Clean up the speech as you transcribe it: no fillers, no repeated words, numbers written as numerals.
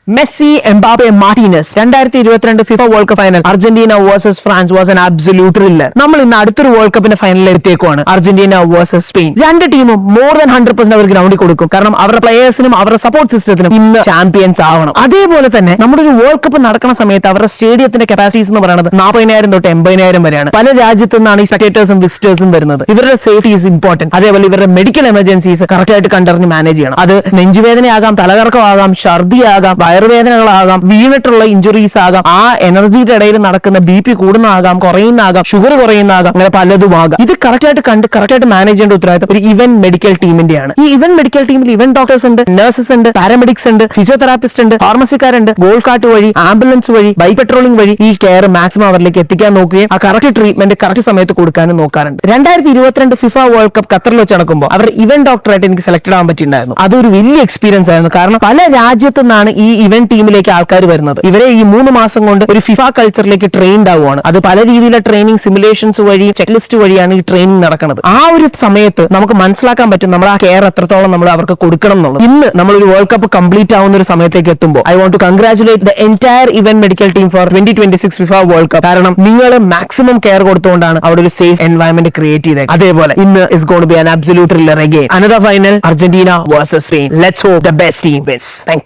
Messi, Mbappe, Martinez 2022 FIFA World cup final Argentina versus France was an absolute thriller. നമ്മൾ ഇന്ന് അടുത്തൊരു world കപ്പിന്റെ ഫൈനലിൽ എത്തിയേക്കുവാണ്. Argentina versus Spain. രണ്ട് ടീമും മോർ ദാൻ 100% അവർ ഗ്രൗണ്ടിൽ കൊടുക്കും. കാരണം അവരുടെ പ്ലേയേഴ്സിനും അവരുടെ സപ്പോർട്ട് സിസ്റ്റത്തിനും ഇന്ന് ചാമ്പ്യൻസ് ആവണം. അതേപോലെ തന്നെ നമ്മുടെ ഒരു വേൾഡ് കപ്പ് നടക്കുന്ന സമയത്ത് അവരുടെ സ്റ്റേഡിയത്തിന്റെ കപ്പാസിറ്റീസ് എന്ന് പറയുന്നത് 40,000 തൊട്ട് 80,000 വരെയാണ്. പല രാജ്യത്തു നിന്നാണ് ഈ സ്പെക്ടേറ്റേഴ്സും വിസിറ്റേഴ്സും വരുന്നത്. ഇവരുടെ സേഫ്റ്റി ഈസ് ഇമ്പോർട്ടന്റ്. അതേപോലെ ഇവരുടെ മെഡിക്കൽ എമർജൻസീസ് കറക്റ്റ് ആയിട്ട് കണ്ടറിഞ്ഞ് മാനേജ് ചെയ്യണം. അത് നെഞ്ചുവേദനയാകാം, തലകറക്കമാകാം, ഛർദിയാകാം, വയറുവേദനകളാകാം, വീണിട്ടുള്ള ഇഞ്ചുറീസ് ആകാം, ആ എനർജിയുടെ ഇടയിൽ നടക്കുന്ന BP കൂടുന്നതാകാം, കുറയുന്നതാകാം, ഷുഗർ കുറയുന്നതാകാം, അങ്ങനെ പലതും ആകാം. ഇത് കറക്റ്റ് ആയിട്ട് കണ്ട് കറക്റ്റ് ആയിട്ട് മാനേജ് ചെയ്യേണ്ട ഉത്തരവാദിത്തം ഒരു ഇവന്റ് മെഡിക്കൽ ടീമിന്റെയാണ്. ഈ ഇവന്റ് മെഡിക്കൽ ടീമിൽ ഇവന്റ് ഡോക്ടേഴ്സ് ഉണ്ട്, നഴ്സസ് ഉണ്ട്, പാരാമെഡിക്സ് ഉണ്ട്, ഫിസിയോതെറാപ്പിസ്റ്റ് ഉണ്ട്, ഫാർമസിക്കാരുണ്ട്. ഗോൾഫ് കാർട്ട് വഴി, ആംബുലൻസ് വഴി, ബൈക്ക് പെട്രോളിംഗ് വഴി ഈ കെയർ മാക്സിമം അവരിലേക്ക് എത്തിക്കാൻ നോക്കുകയും ആ കറക്റ്റ് ട്രീറ്റ്മെന്റ് കറക്റ്റ് സമയത്ത് കൊടുക്കാനും നോക്കാറുണ്ട്. 2022 ഫിഫ വേൾഡ് കപ്പ് ഖത്തറിൽ വെച്ച് നടക്കുമ്പോൾ അവർ ഇവന്റ് ഡോക്ടറായിട്ട് എനിക്ക് സെലക്ട് ആവാൻ പറ്റിയിട്ടുണ്ടായിരുന്നു. അതൊരു വലിയ എക്സ്പീരിയൻസ് ആയിരുന്നു. കാരണം പല രാജ്യത്തു നിന്നാണ് ഈ ഇവന്റ് ടീമിലേക്ക് ആൾക്കാർ വരുന്നത്. ഇവരെ ഈ 3 മാസം കൊണ്ട് ഒരു ഫിഫ കൾച്ചറിലേക്ക് ട്രെയിൻഡ് ആവുകയാണ്. അത് പല രീതിയിലുള്ള ട്രെയിനിങ് സിമുലേഷൻസ് വഴി, ചെക്ക് ലിസ്റ്റ് വഴിയാണ് ഈ ട്രെയിനിങ് നടക്കുന്നത്. ആ ഒരു സമയത്ത് നമുക്ക് മനസ്സിലാക്കാൻ പറ്റും നമ്മൾ ആ കെയർ എത്രത്തോളം നമ്മൾ അവർക്ക് കൊടുക്കണം എന്നുള്ളത്. ഇന്ന് നമ്മൾ ഒരു വേൾഡ് കപ്പ് കംപ്ലീറ്റ് ആവുന്ന ഒരു സമയത്തേക്ക് എത്തുമ്പോൾ I want to congratulate the entire event medical team for 2026 FIFA World Cup. കാരണം നിങ്ങൾ മാക്സിമം കെയർ കൊടുത്തുകൊണ്ടാണ് അവിടെ ഒരു സേഫ് എൻവയറമെന്റ് ക്രിയേറ്റ് ചെയ്തത്. അതേപോലെ ഇന്ന് is going to be an absolute thriller again. Another final, Argentina versus Spain. Let's hope the best team wins. Thank U.